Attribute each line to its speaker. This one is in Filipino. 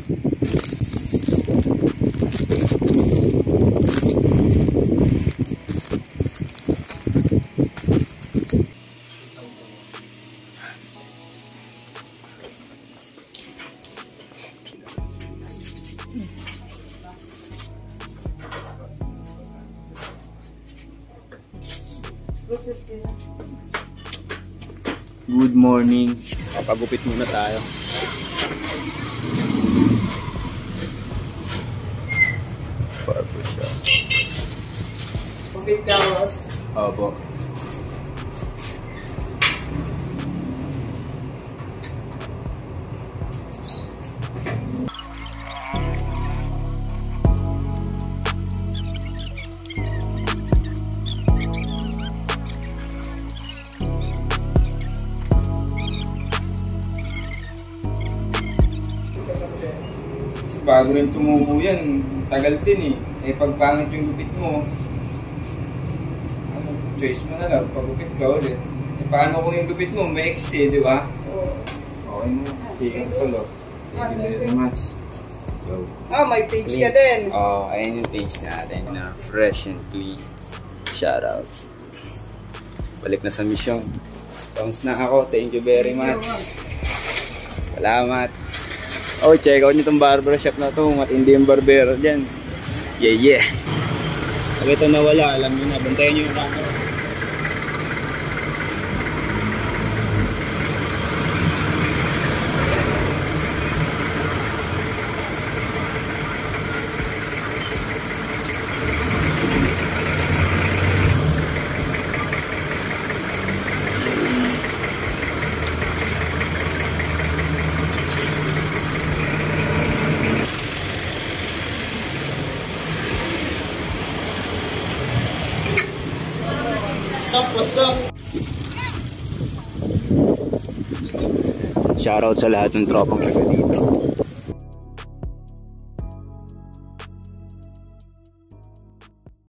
Speaker 1: Good morning. Papagupit muna tayo. Barbershop.
Speaker 2: Gupit ka, Ross?
Speaker 1: Opo.
Speaker 3: Bago rin tumubo yan, tagal din eh. Eh pagpangit yung gupit mo, ano, choice mo na lang, pagupit ka ulit. Eh paano kung yung gupit mo, may exe, di ba? Okay mo, tingin ko lo. Thank you very much. Yo.
Speaker 2: Ah, may page ka din.
Speaker 1: Oh, ayan yung page natin na fresh and clean. Shout out. Balik na sa mission. Bounce na ako, thank you very much. Salamat. Oh, check out nyo itong barbershop na to. Matindi yung barbero dyan. Yeah, yeah. Pag ito nawala, alam nyo na. Bantayan nyo yung camera.
Speaker 3: What's up?
Speaker 1: Shoutout sa lahat ng tropang taga dito.